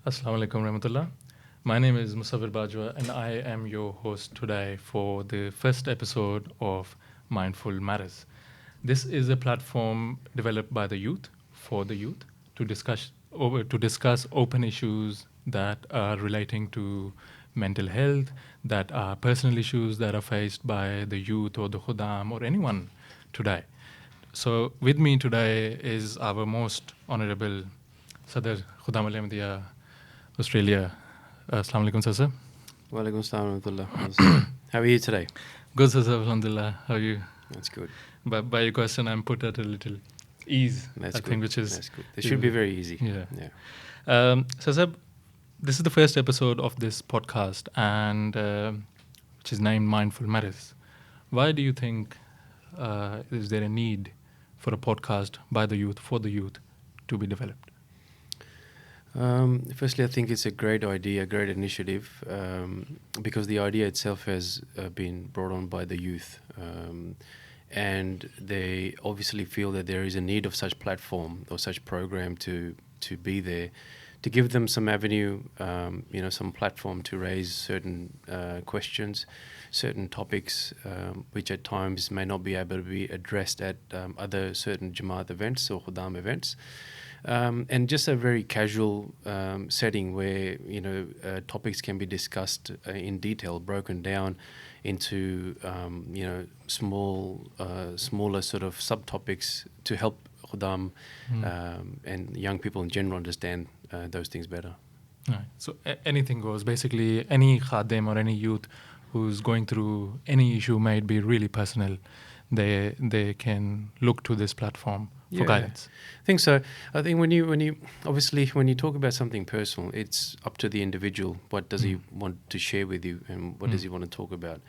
Assalamu alaikum rahmatullah. My name is Musafir Bajwa and I am your host today for the first episode of Mindful Matters. This is a platform developed by the youth for the youth to discuss open issues that are relating to mental health, that are personal issues that are faced by the youth or the Khuddam or anyone today. So with me today is our most honorable Sadr Khuddam-ul-Ahmadiyya, Australia. Assalamu alaikum, sir. Walaikum assalam wa rahmatullah. How are you today? Good, sir. Alhamdulillah. How are you? That's good. But by your question, I'm put at a little ease. That's I good. think, which is That's good. It should be very easy. Yeah. So, sir, this is the first episode of this podcast, and which is named Mindful Matters. Why do you think is there a need for a podcast by the youth for the youth to be developed? Firstly, I think it's a great idea, great initiative, because the idea itself has been brought on by the youth, and they obviously feel that there is a need of such platform or such program to be there, to give them some avenue, some platform to raise certain questions, certain topics, which at times may not be able to be addressed at other certain Jamaat events or Khuddam events. And just a very casual setting where topics can be discussed in detail, broken down into smaller sort of subtopics to help Khuddam and young people in general understand those things better. Right. So anything goes. Basically, any khadim or any youth who's going through any issue might be really personal. They can look to this platform for guidance. I think so. I think when you talk about something personal, it's up to the individual. What does he want to share with you, and what does he want to talk about?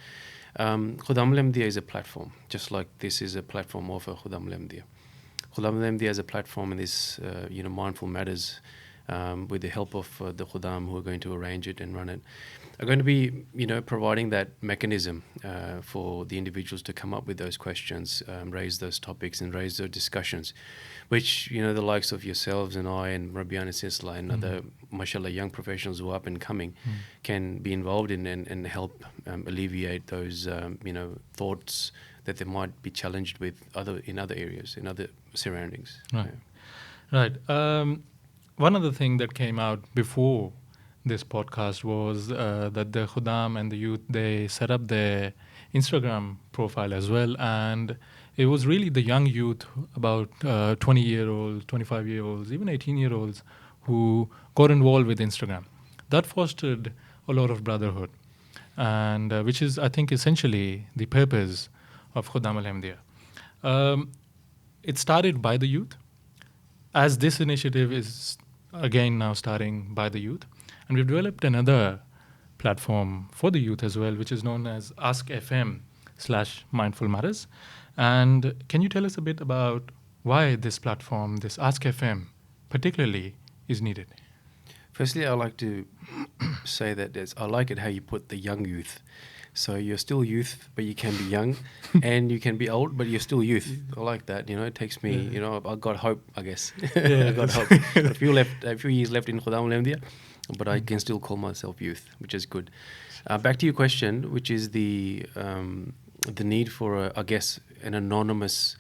Khuddam-ul-Ahmadiyya is a platform, just like this is a platform of a Khuddam-ul-Ahmadiyya. Khuddam-ul-Ahmadiyya is a platform in this, Mindful Matters, with the help of the Khuddam who are going to arrange it and run it, are going to be, providing that mechanism for the individuals to come up with those questions, raise those topics and raise those discussions, which, the likes of yourselves and I and Rabian and Sisla and other, mashallah, young professionals who are up and coming can be involved in and help alleviate those, thoughts that they might be challenged with in other areas, in other surroundings. Right. Right. One other thing that came out before this podcast was that the Khuddam and the youth, they set up their Instagram profile as well, and it was really the young youth, about 20-year-olds, 25-year-olds, even 18-year-olds, who got involved with Instagram. That fostered a lot of brotherhood, and which is, I think, essentially the purpose of Khuddam-ul-Ahmadiyya. It started by the youth, as this initiative is again now starting by the youth. And we've developed another platform for the youth as well, which is known as Askfm/Mindful Matters. And can you tell us a bit about why this platform, this Askfm, particularly is needed? Firstly, I like to say that I like it how you put the young youth. So you're still youth, but you can be young, and you can be old, but you're still youth. I like that. It takes me. I've got hope, I guess. Yeah. I've got hope. A few years left in Khuddam-ul-Ahmadiyya, but I can still call myself youth, which is good. Back to your question, which is the need for, an anonymous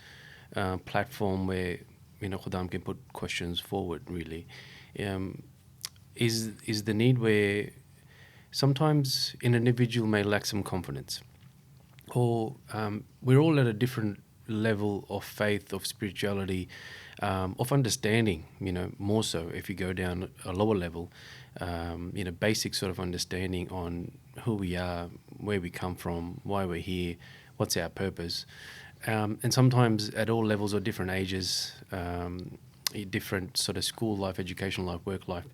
platform where Khuddam can put questions forward. Really, is the need where sometimes an individual may lack some confidence, or we're all at a different level of faith, of spirituality, of understanding, more so if you go down a lower level, basic sort of understanding on who we are, where we come from, why we're here, what's our purpose. And sometimes at all levels or different ages, different sort of school life, education life, work life,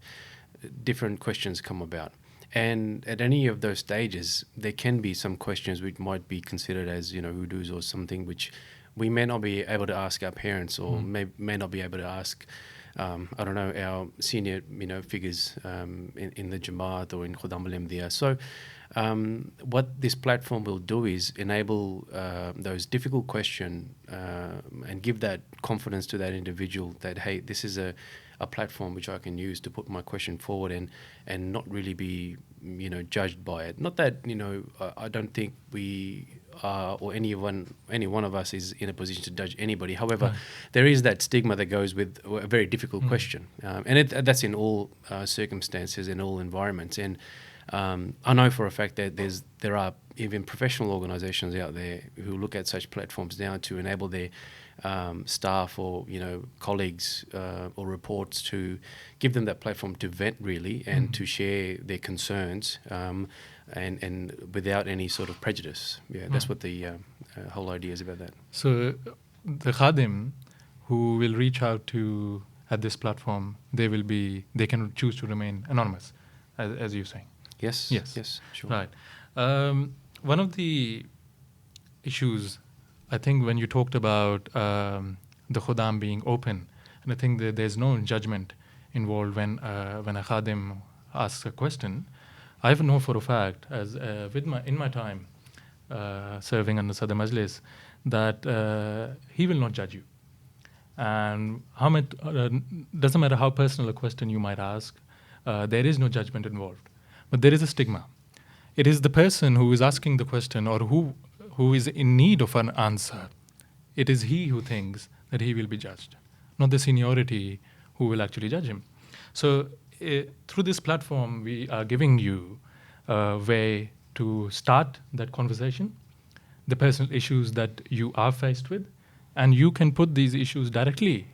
different questions come about. And at any of those stages, there can be some questions which might be considered as, hoodoos or something which we may not be able to ask our parents, or may not be able to ask, our senior, figures in the Jamaat or in Khuddam-ul-Ahmadiyya. So what this platform will do is enable those difficult questions and give that confidence to that individual that, hey, this is a a platform which I can use to put my question forward and not really be, judged by it. Not that, I don't think we are, or any one of us is in a position to judge anybody. However, there is that stigma that goes with a very difficult question. And that's in all circumstances, in all environments. And I know for a fact that there are even professional organisations out there who look at such platforms now to enable their staff or colleagues or reports to give them that platform to vent really and to share their concerns and without any sort of prejudice. That's what the whole idea is about that. So the Khadim who will reach out to at this platform, they can choose to remain anonymous, as you're saying. Yes, sure. Right. One of the issues, I think, when you talked about the Khuddam being open, and I think that there's no judgment involved when a Khadim asks a question. I know for a fact, as in my time serving under Sadr Majlis, that he will not judge you. And doesn't matter how personal a question you might ask, there is no judgment involved. But there is a stigma. It is the person who is asking the question or who is in need of an answer. It is he who thinks that he will be judged, not the seniority who will actually judge him. So through this platform, we are giving you a way to start that conversation, the personal issues that you are faced with, and you can put these issues directly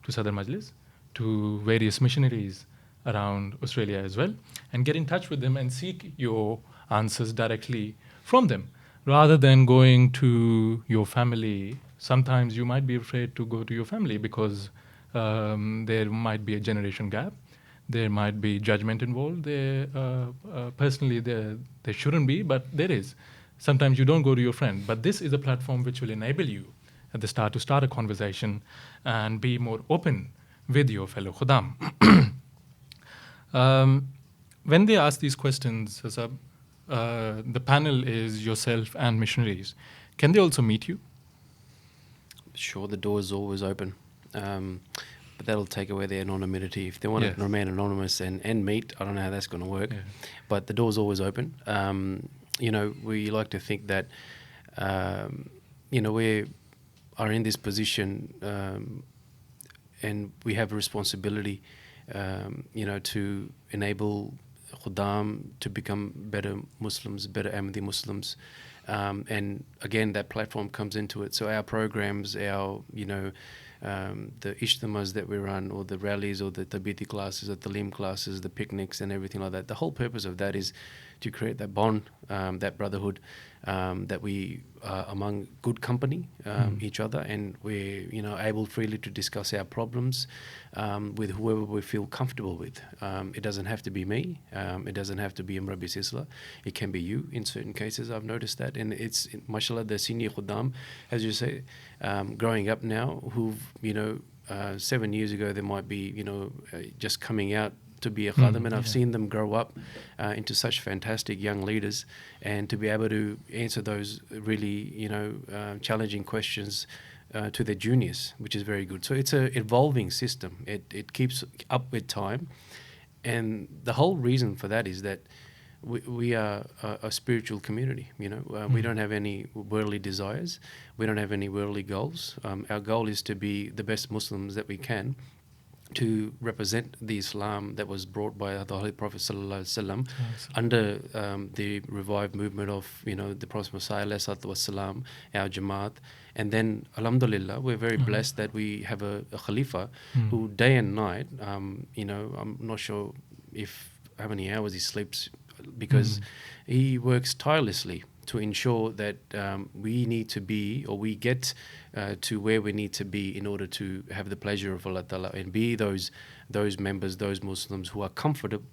to Sadr Majlis, to various missionaries around Australia as well, and get in touch with them and seek your answers directly from them, rather than going to your family. Sometimes you might be afraid to go to your family because there might be a generation gap. There might be judgment involved. Personally, there shouldn't be, but there is. Sometimes you don't go to your friend. But this is a platform which will enable you at the start to start a conversation and be more open with your fellow Khuddam. When they ask these questions, the panel is yourself and missionaries. Can they also meet you? Sure, the door is always open. But that'll take away their anonymity. If they want to remain anonymous and meet, I don't know how that's going to work. But the door's always open. We like to think that, we are in this position and we have a responsibility, to enable Khuddam to become better Muslims, better Ahmadi Muslims. And again, that platform comes into it. So our programs, the ijtimas that we run, or the rallies, or the tabiti classes, or the talim classes, the picnics and everything like that, the whole purpose of that is to create that bond, that brotherhood, that we are among good company, each other, and we're able freely to discuss our problems with whoever we feel comfortable with. It doesn't have to be me. It doesn't have to be Mrabi Sisla. It can be you in certain cases. I've noticed that, and it's mashallah the senior Khuddam, as you say, growing up now, who've 7 years ago they might be just coming out to be a Khadim, and I've seen them grow up into such fantastic young leaders, and to be able to answer those really challenging questions to their juniors, which is very good. So it's an evolving system. It keeps up with time, and the whole reason for that is that we are a spiritual community. We don't have any worldly desires. We don't have any worldly goals. Our goal is to be the best Muslims that we can, to represent the Islam that was brought by the Holy Prophet ﷺ under the revived movement of the Prophet Messiah ﷺ, our Jamaat. And then alhamdulillah, we're very blessed that we have a Khalifa who day and night, I'm not sure how many hours he sleeps, because he works tirelessly to ensure that we need to be, or we get to where we need to be in order to have the pleasure of Allah Ta'ala and be those members, those Muslims who are comfortable,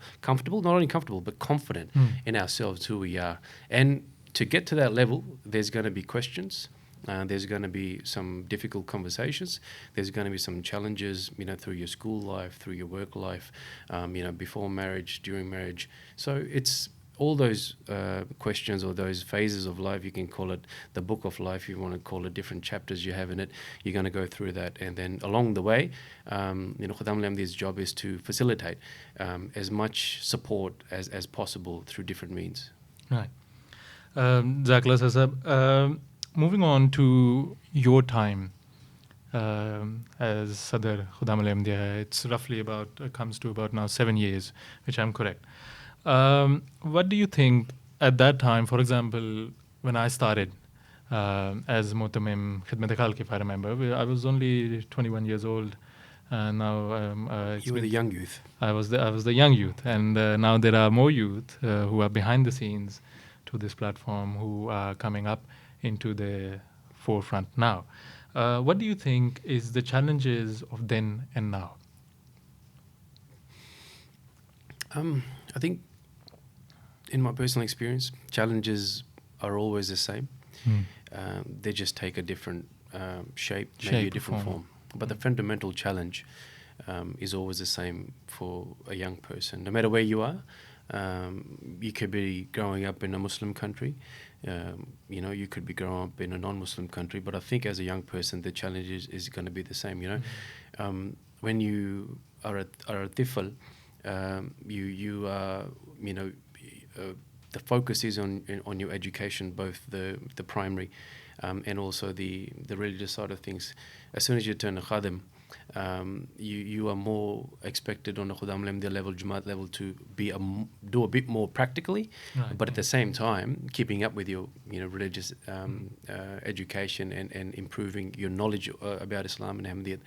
not only comfortable, but confident in ourselves, who we are. And to get to that level, there's going to be questions. There's going to be some difficult conversations. There's going to be some challenges, through your school life, through your work life, before marriage, during marriage. So it's all those questions or those phases of life, you can call it the book of life, you want to call it different chapters you have in it, you're going to go through that. And then along the way, Khuddam-ul-Ahmadiyya's job is to facilitate as much support as possible through different means. Right. Jazakallah Sahab. Moving on to your time as Sadr Khuddam-ul-Ahmadiyya, it's roughly comes to about now 7 years, which I'm correct. What do you think at that time, for example, when I started as Mutamim Khidmat Khalq, if I remember, I was only 21 years old. Now You were the young youth. I was the young youth, and now there are more youth who are behind the scenes to this platform who are coming up into the forefront now. What do you think is the challenges of then and now? I think, in my personal experience, challenges are always the same. They just take a different shape, maybe a different form. But the fundamental challenge is always the same for a young person. No matter where you are, you could be growing up in a Muslim country, you could be growing up in a non-Muslim country, but I think as a young person, the challenge is going to be the same. When you are a tifl, you are, the focus is on your education, both the primary and also the religious side of things. As soon as you turn a khadim, you are more expected on the Khuddam-ul-Ahmadiyya level, Jamaat level, to do a bit more practically, right, but at the same time keeping up with your religious education and improving your knowledge about Islam and Ahmadiyyat.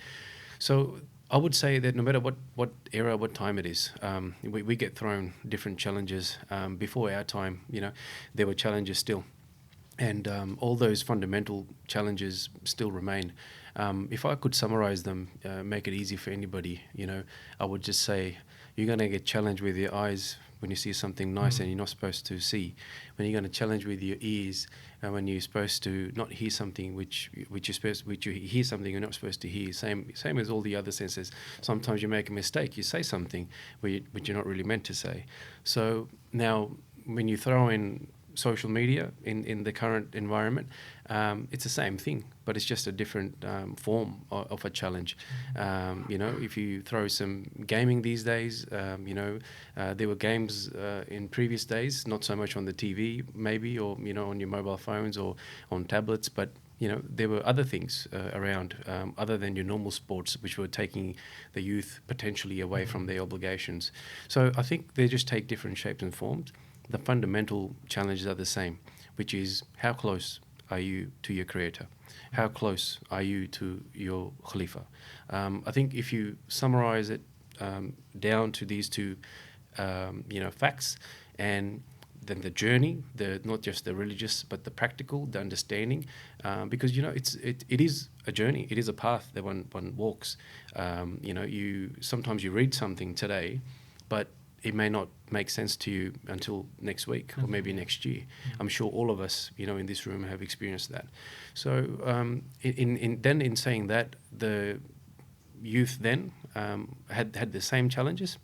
So I would say that no matter what era, what time it is, we get thrown different challenges. Before our time, there were challenges still. And all those fundamental challenges still remain. If I could summarize them, make it easy for anybody, I would just say you're going to get challenged with your eyes when you see something nice and you're not supposed to see. When you're going to challenge with your ears, when you're supposed to not hear something which you hear something you're not supposed to hear. Same as all the other senses. Sometimes you make a mistake, you say something which you're not really meant to say. So now when you throw in social media in the current environment, it's the same thing, but it's just a different form of a challenge. If you throw some gaming these days, there were games in previous days, not so much on the TV maybe, or on your mobile phones or on tablets, but there were other things around other than your normal sports, which were taking the youth potentially away from their obligations. So I think they just take different shapes and forms. The fundamental challenges are the same, which is how close are you to your Creator? How close are you to your Khalifa? I think if you summarize it down to these two, facts, and then the journey, not just the religious, but the practical, the understanding, because it is a journey, it is a path that one walks. Sometimes you read something today, but it may not make sense to you until next week or maybe next year. I'm sure all of us, in this room have experienced that. So in saying that, the youth then had the same challenges.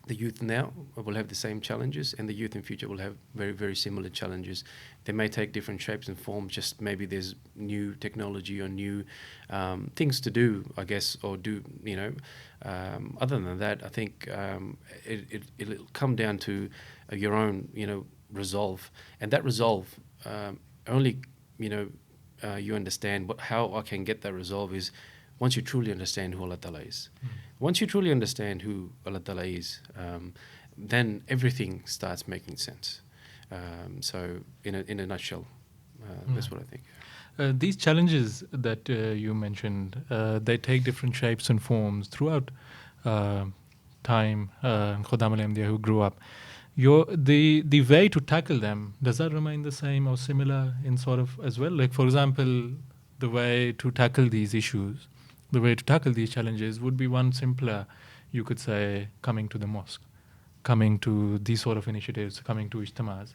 The youth now will have the same challenges, and the youth in future will have very, very similar challenges. They may take different shapes and forms, just maybe there's new technology or new things to do, I guess, or do, other than that, I think it'll come down to your own, resolve. And that resolve, only, you understand how I can get that resolve is once you truly understand who Allah Ta'ala is. Once you truly understand who Allah Ta'ala is, then everything starts making sense. So in a nutshell, that's what I think. These challenges that you mentioned, they take different shapes and forms throughout time. Khuddam-ul-Ahmadiyya who grew up, the way to tackle them, does that remain the same or similar in sort of as well? Like, for example, the way to tackle these issues, the way to tackle these challenges would be one simpler, you could say, coming to the mosque, coming to these sort of initiatives, coming to ijtimas.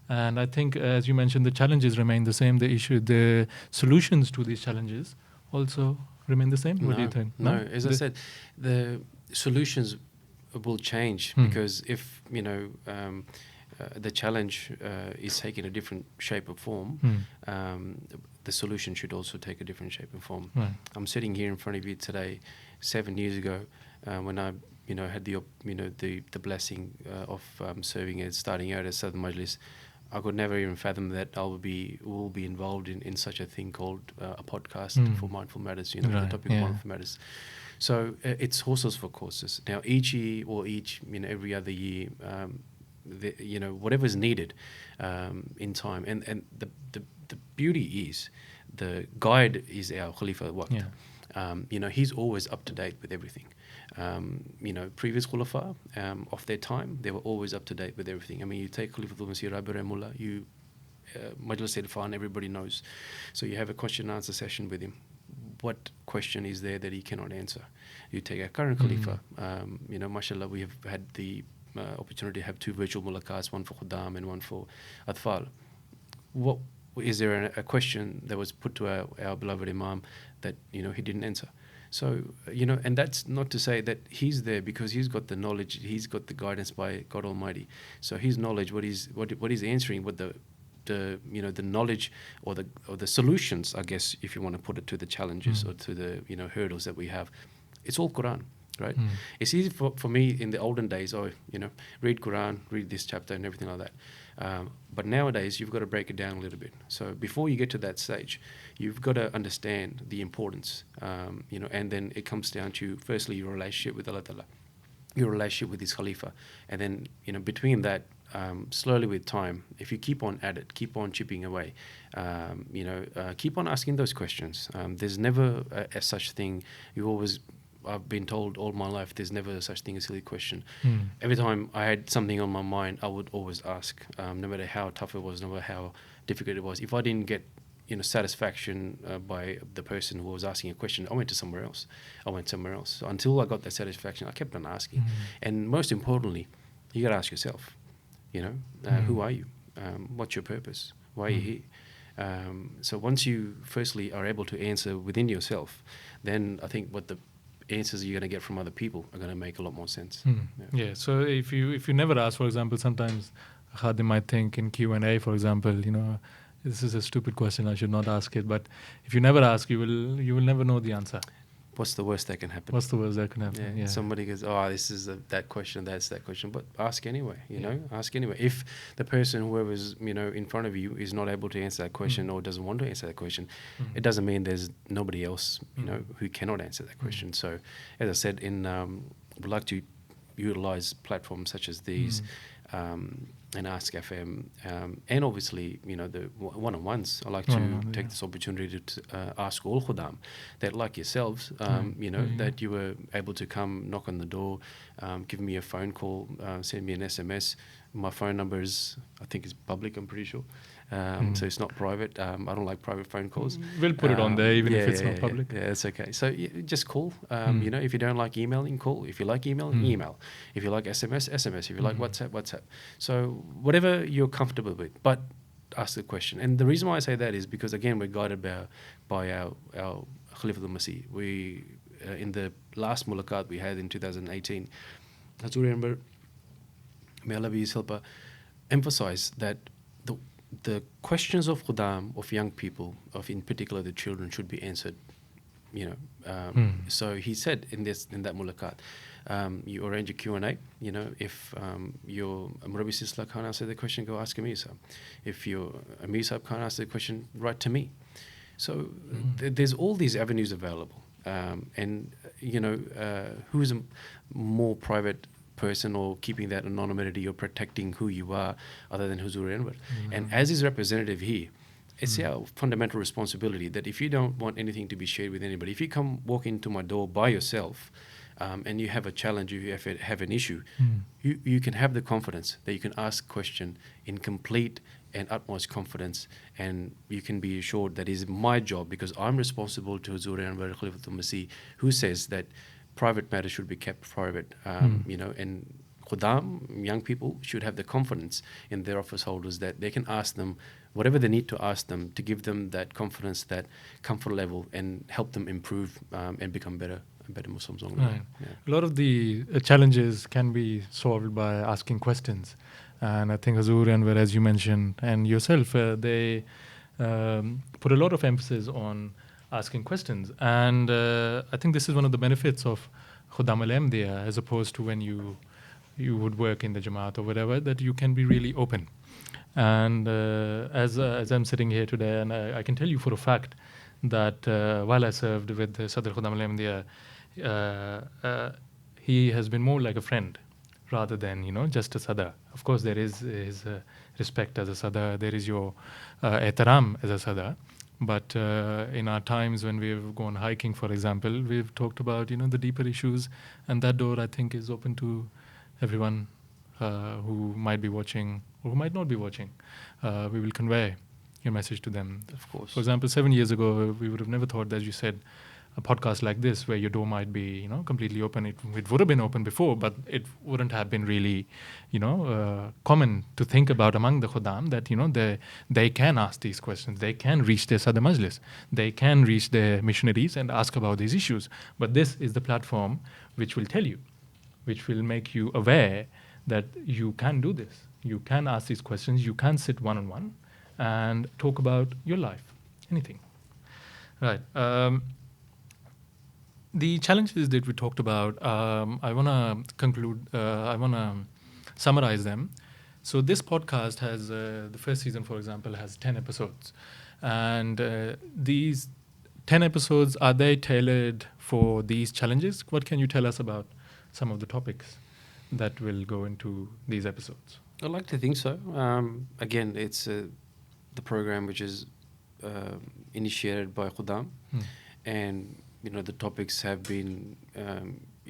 And I think, as you mentioned, the challenges remain the same. The solutions to these challenges also remain the same. What do you think? No, as I said, the solutions will change because if the challenge is taking a different shape or form, the solution should also take a different shape and form. Right. I'm sitting here in front of you today, 7 years ago, when I had the blessing of serving as starting out as Sadr Majlis. I could never even fathom that will be involved in such a thing called a podcast for Mindful Matters, the Right, topic of Mindful Matters. So it's horses for courses. Now each year or every other year, whatever is needed in time, and the beauty is the guide is our Khalifa Waqt. He's always up to date with everything. Previous Khulafa of their time, they were always up to date with everything. I mean, you take Khalifatul Masih Rahimahullah, Majlis Irfan, everybody knows. So you have a question and answer session with him. What question is there that he cannot answer? You take our current Khalifa, mashallah, we have had the opportunity to have 2 virtual mulaqats, one for Khuddam and one for Atfal. What is there a question that was put to our beloved Imam that he didn't answer? So and that's not to say that he's there because he's got the knowledge, he's got the guidance by God Almighty. So his knowledge, what he's answering, what the knowledge or the solutions, I guess, if you want to put it, to the challenges or to the hurdles that we have, it's all Quran, right? It's easy for me in the olden days, read Quran, read this chapter and everything like that. But nowadays you've got to break it down a little bit. So before you get to that stage, you've got to understand the importance, and then it comes down to firstly your relationship with Allah Ta'ala, your relationship with His Khalifa, and then between that, slowly with time, if you keep on at it, keep on chipping away, keep on asking those questions. There's never a such thing. I've been told all my life there's never such thing as a silly question. Every time I had something on my mind, I would always ask, no matter how tough it was, no matter how difficult it was. If I didn't get satisfaction by the person who was asking a question, I went somewhere else. So until I got that satisfaction, I kept on asking. And most importantly, you got to ask yourself, who are you? What's your purpose? Why are you here? So once you firstly are able to answer within yourself, then I think what the answers you're going to get from other people are going to make a lot more sense. Yeah. So if you never ask, for example, sometimes Khadim might think in Q&A, for example, this is a stupid question, I should not ask it. But if you never ask, you will never know the answer. What's the worst that can happen? Yeah. Somebody goes, this is that question, that's that question. But ask anyway, ask anyway. If the person, whoever's, in front of you is not able to answer that question or doesn't want to answer that question, it doesn't mean there's nobody else, who cannot answer that question. So, as I said, we'd like to utilize platforms such as these, and Askfm, and obviously, the one-on-ones. I like to take this opportunity to ask all Khuddam that, like yourselves, that you were able to come knock on the door, give me a phone call, send me an SMS. My phone number is, I think, is public, I'm pretty sure. So it's not private. I don't like private phone calls. We'll put it on there, even if it's not public. Yeah, it's okay. So just call. If you don't like emailing, call. If you like emailing, email. If you like SMS, SMS. If you like WhatsApp, WhatsApp. So whatever you're comfortable with, but ask the question. And the reason why I say that is because, again, we're guided by our Khalifatul Masih. We, in the last mulaqat we had in 2018, I remember, may Allah be His helper, emphasize that the questions of Khuddam, of young people, of in particular the children, should be answered. So he said in that mulaqat, you arrange a Q&A. If your Murabi Sisla can't answer the question, go ask Amir Sahib. If your Amir Sahib can't answer the question, write to me. So there's all these avenues available, and who's a more private person or keeping that anonymity or protecting who you are other than Huzur Anwar. And as his representative here, it's our fundamental responsibility that if you don't want anything to be shared with anybody, if you walk into my door by yourself, and you have a challenge, you have an issue, you can have the confidence that you can ask a question in complete and utmost confidence, and you can be assured that is my job, because I'm responsible to Huzur Anwar Khalifatul Masih, who says that private matters should be kept private, and Khuddam, young people, should have the confidence in their office holders that they can ask them whatever they need to ask them to give them that confidence, that comfort level, and help them improve and become better Muslims. Right. Yeah. A lot of the challenges can be solved by asking questions. And I think Hazur, Anwar, as you mentioned, and yourself, they put a lot of emphasis on asking questions. And I think this is one of the benefits of Khuddam-ul-Ahmadiyya, as opposed to when you would work in the Jamaat or whatever, that you can be really open. And as I'm sitting here today, and I can tell you for a fact that while I served with Sadr Khuddam-ul-Ahmadiyya, he has been more like a friend rather than, just a Sadr. Of course, there is his respect as a Sadr, there is your ihtaram as a Sadr. But in our times when we've gone hiking, for example, we've talked about, the deeper issues. And that door, I think, is open to everyone who might be watching or who might not be watching. We will convey your message to them. Of course. For example, 7 years ago, we would have never thought, as you said, a podcast like this, where your door might be, completely open. It would have been open before, but it wouldn't have been really, common to think about among the Khuddam that, they can ask these questions. They can reach their Sadr Majlis. They can reach their missionaries and ask about these issues. But this is the platform which will tell you, which will make you aware that you can do this. You can ask these questions. You can sit one-on-one and talk about your life, anything. Right. The challenges that we talked about, I want to conclude, I want to summarize them. So this podcast has, the first season, for example, has 10 episodes. And these 10 episodes, are they tailored for these challenges? What can you tell us about some of the topics that will go into these episodes? I'd like to think so. Again, it's the program which is initiated by Khuddam. And the topics have been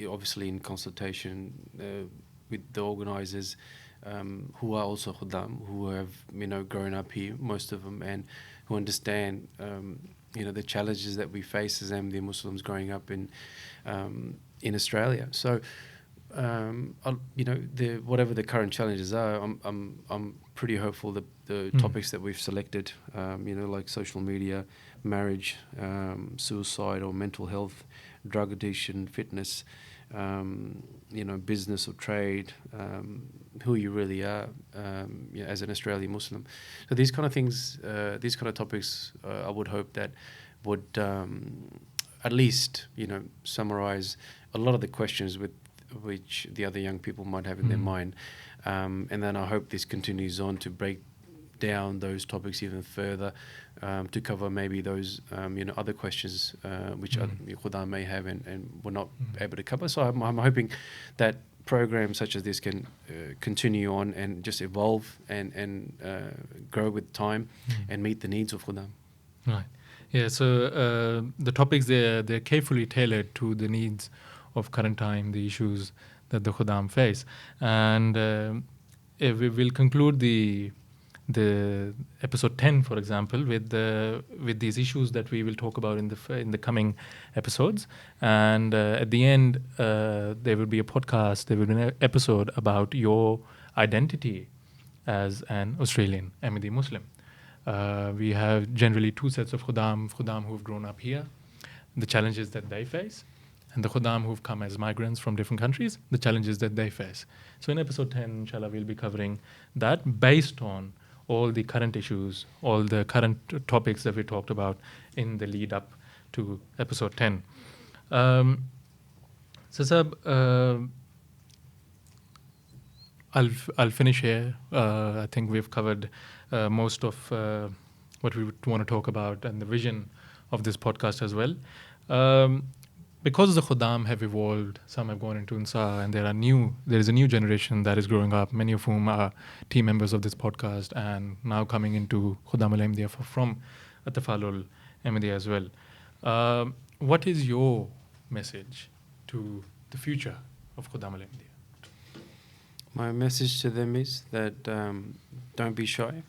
obviously in consultation with the organisers, who are also Khuddam, who have grown up here, most of them, and who understand the challenges that we face as Ahmadiyya Muslims growing up in Australia. So whatever the current challenges are, I'm pretty hopeful that the topics that we've selected, like social media, marriage, suicide or mental health, drug addiction, fitness, business or trade, who you really are as an Australian Muslim. So these kind of things, these kind of topics, I would hope that would at least summarise a lot of the questions which the other young people might have in their mind. And then I hope this continues on to break down those topics even further, to cover maybe those other questions which Khuddam may have and were not able to cover. So I'm hoping that programs such as this can continue on and just evolve and grow with time and meet the needs of Khuddam. Right. Yeah, so the topics, they're carefully tailored to the needs of current time, the issues that the Khuddam face. And we will conclude the episode 10, for example, with these issues that we will talk about in the coming episodes. And at the end, there will be a podcast, there will be an episode about your identity as an Australian Ahmadiyya Muslim. We have generally two sets of Khuddam who have grown up here, the challenges that they face, and the Khuddam who've come as migrants from different countries, the challenges that they face. So in episode 10, inshallah, we'll be covering that based on all the current issues, all the current topics that we talked about in the lead up to episode 10. So, Sab, I'll finish here. I think we've covered most of what we would want to talk about and the vision of this podcast as well. Because the Khuddam have evolved, some have gone into Insa, and there is a new generation that is growing up, many of whom are team members of this podcast and now coming into Khuddam-ul-Ahmadiyya from At-Tafalul Ahmadiyya as well. What is your message to the future of Khuddam-ul-Ahmadiyya? My message to them is that don't be shy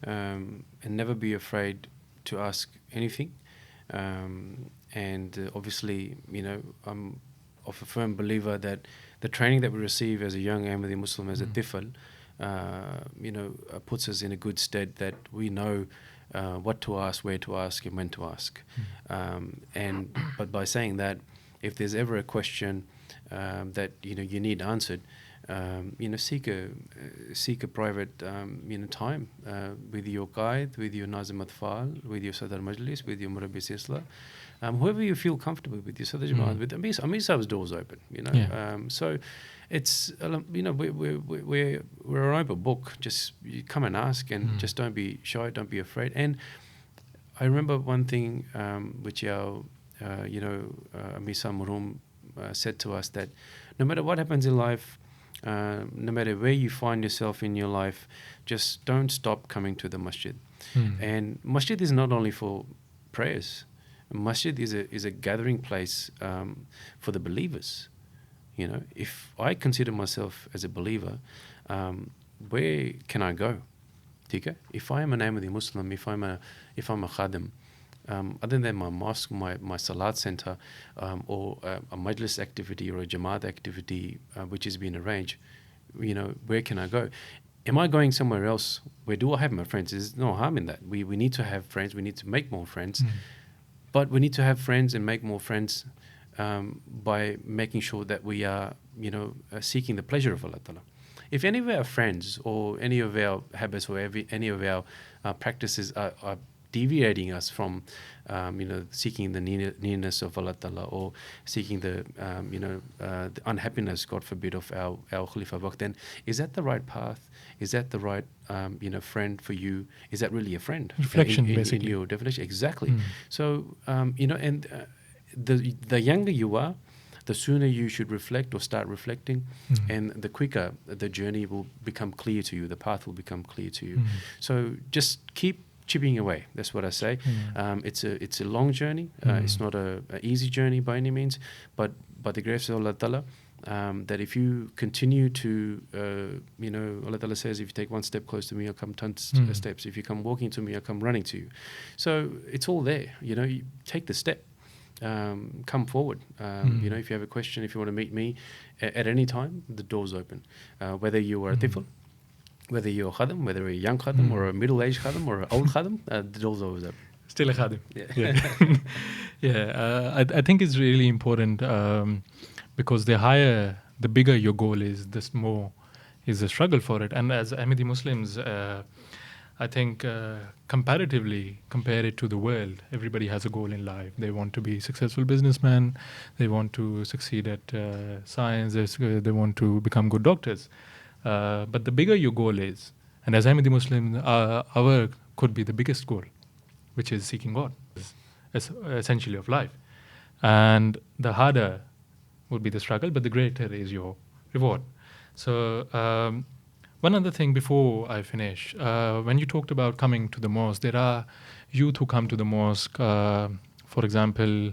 and never be afraid to ask anything. And obviously, I'm of a firm believer that the training that we receive as a young Ahmadiyya Muslim, as a tifl, puts us in a good stead that we know what to ask, where to ask, and when to ask. But by saying that, if there's ever a question that you need answered, seek a private time with your guide, with your Nazim Atfal, with your Sadr Majlis, with your Murabbi Silsila, whoever you feel comfortable with, your Sadr Jamaat, with Amir Sahab's doors open, so it's we're an open book. Just you come and ask, and just don't be shy, don't be afraid. And I remember one thing which our Amir Sahib Marhum said to us, that no matter what happens in life, no matter where you find yourself in your life, just don't stop coming to the masjid. And masjid is not only for prayers. Masjid is a gathering place for the believers. If I consider myself as a believer, where can I go? If I am an Ahmadi Muslim, if I'm a khadim, other than my mosque, my salat center, or a majlis activity or a jamaat activity which has been arranged, where can I go? Am I going somewhere else? Where do I have my friends? There's no harm in that. We need to have friends. We need to make more friends. But we need to have friends and make more friends by making sure that we are, seeking the pleasure of Allah Ta'ala. If any of our friends or any of our habits or any of our practices are deviating us from, seeking the nearness of Allah Ta'ala, or seeking the unhappiness, God forbid, of our Khalifa Waqt, then is that the right path? Is that the right, friend for you? Is that really a friend? Reflection, in your definition, exactly. So, the younger you are, the sooner you should reflect or start reflecting, and the quicker the journey will become clear to you, the path will become clear to you. So just keep chipping away. That's what I say. It's a long journey. It's not an easy journey by any means, but by the grace of Allah Ta'ala, that if you continue to, Allah Ta'ala says, if you take one step close to me, I'll come 10 steps. If you come walking to me, I'll come running to you. So it's all there. You take the step. Come forward. If you have a question, if you want to meet me at any time, the door's open. Whether you are a tifl, whether you're a khadim, whether you're a young khadim or a middle-aged khadim or an old khadim, the door's always open. Still a khadim. I think it's really important because the bigger your goal is, the more is the struggle for it. And as Ahmadi Muslims, I think comparatively, compare it to the world, everybody has a goal in life. They want to be successful businessmen, they want to succeed at science, they want to become good doctors. But the bigger your goal is, and as Ahmadi Muslims, our could be the biggest goal, which is seeking God, essentially of life. And the harder would be the struggle, but the greater is your reward. So one other thing before I finish, when you talked about coming to the mosque, there are youth who come to the mosque, for example,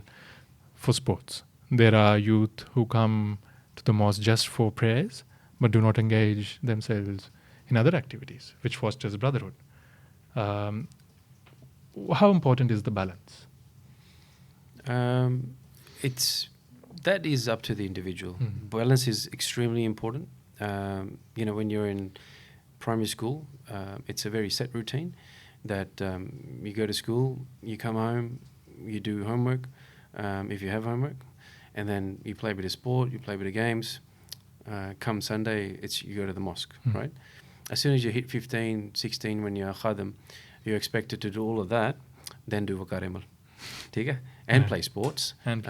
for sports. There are youth who come to the mosque just for prayers, but do not engage themselves in other activities, which fosters brotherhood. How important is the balance? That is up to the individual. Balance is extremely important. When you're in primary school, it's a very set routine that you go to school, you come home, you do homework, if you have homework, and then you play a bit of sport, you play a bit of games. Come Sunday, you go to the mosque, right? As soon as you hit 15, 16, when you're a khadim, you're expected to do all of that, then do waqar-e-amal. And play sports, and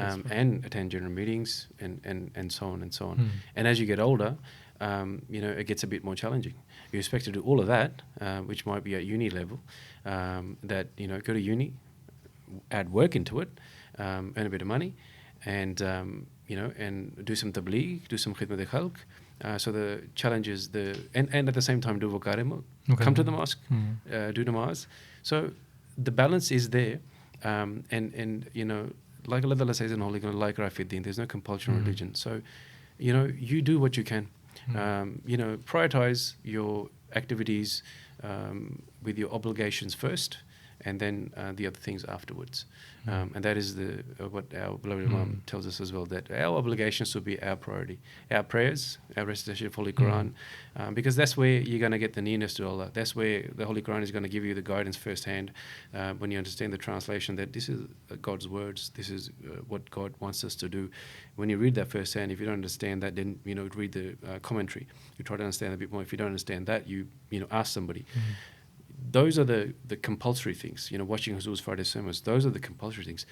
attend general meetings, and so on and so on. And as you get older, it gets a bit more challenging. You're expected to do all of that, which might be at uni level, go to uni, add work into it, earn a bit of money, and and do some tabligh, do some khidmat al-khalq. So the challenge is and at the same time do waqar-e-amal, come to the mosque, do namaz. So the balance is there, like Allah says in Holy Quran, like Rafiddin, there's no compulsion on religion. So you do what you can. Prioritize your activities with your obligations first, and then the other things afterwards. And that is what our beloved Imam tells us as well, that our obligations should be our priority. Our prayers, our recitation of Holy Quran, because that's where you're going to get the nearness to Allah. That's where the Holy Quran is going to give you the guidance firsthand when you understand the translation, that this is God's words, this is what God wants us to do. When you read that firsthand, if you don't understand that, then read the commentary. You try to understand a bit more. If you don't understand that, you ask somebody. Those are the compulsory things. Watching Huzur's Friday sermons, those are the compulsory things.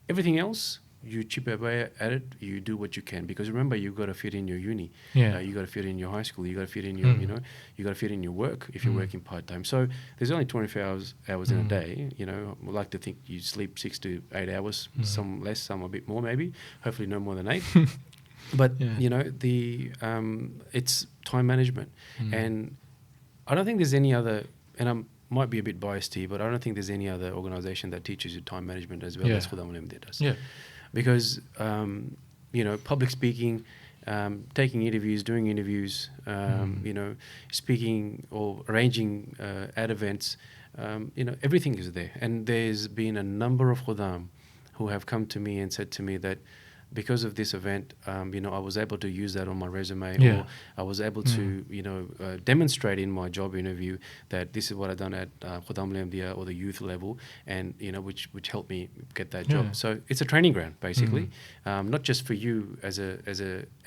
Everything else, you chip away at it, you do what you can, because remember, you've got to fit in your uni, you got to fit in your high school, you got to fit in your you got to fit in your work if you're working part-time. So there's only 24 hours in a day. We like to think you sleep 6 to 8 hours, some less, some a bit more maybe, hopefully no more than 8. But it's time management. And I don't think there's any other, and I might be a bit biased here, but I don't think there's any other organisation that teaches you time management as well as Khuddam-ul-Ahmadiyya does. Because public speaking, taking interviews, doing interviews, speaking or arranging at events, everything is there. And there's been a number of Khuddam who have come to me and said to me that because of this event, I was able to use that on my resume, or I was able to, demonstrate in my job interview that this is what I've done at Khuddam-ul-Ahmadiyya or the youth level, and which helped me get that job. So it's a training ground, basically, not just for you as a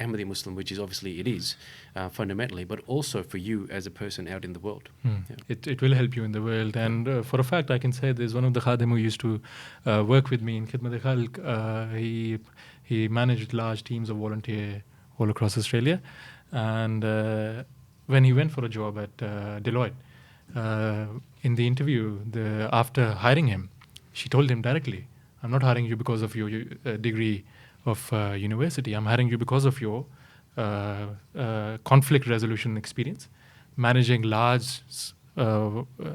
Ahmadi Muslim, which is obviously it is fundamentally, but also for you as a person out in the world. It will help you in the world, and for a fact, I can say there's one of the Khadim who used to work with me in Khidmat-e-Khalq. He managed large teams of volunteers all across Australia. And when he went for a job at Deloitte, in the interview, after hiring him, she told him directly, I'm not hiring you because of your degree of university. I'm hiring you because of your conflict resolution experience, managing large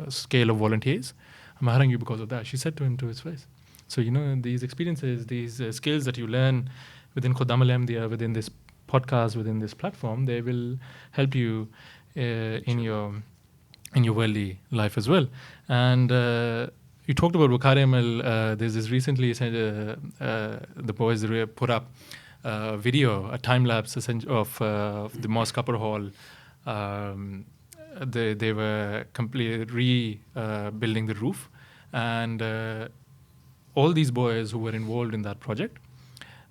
scale of volunteers. I'm hiring you because of that. She said to him to his face. So, these experiences, these skills that you learn within Khuddam-ul-Ahmadiyya, within this podcast, within this platform, they will help you in your worldly life as well. And you talked about Wakarim. There's this recently, the boys put up a video, a time lapse of the mosque upper hall. They were completely rebuilding the roof, and all these boys who were involved in that project,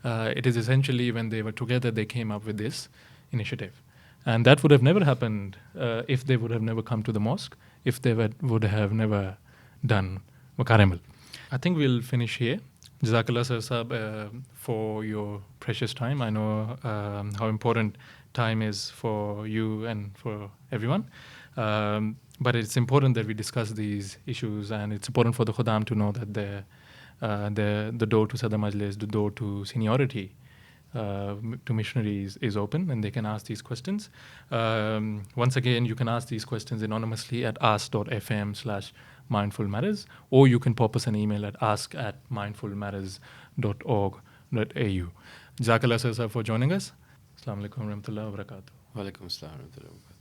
it is essentially when they were together, they came up with this initiative. And that would have never happened if they would have never come to the mosque, if they would have never done Wakarim. I think we'll finish here. Jazakallah Sahab for your precious time. I know how important time is for you and for everyone. But it's important that we discuss these issues, and it's important for the Khuddam to know that the door to Sadr Majlis, the door to seniority, to missionaries is open, and they can ask these questions. Once again, you can ask these questions anonymously at ask.fm/mindfulmatters, or you can pop us an email at ask@mindfulmatters.org.au. Jazakallah Sahab for joining us. Assalamu alaikum wa rahmatullahi wa barakatuh. Wa alaikum assalam wa rahmatullahi wa barakatuh.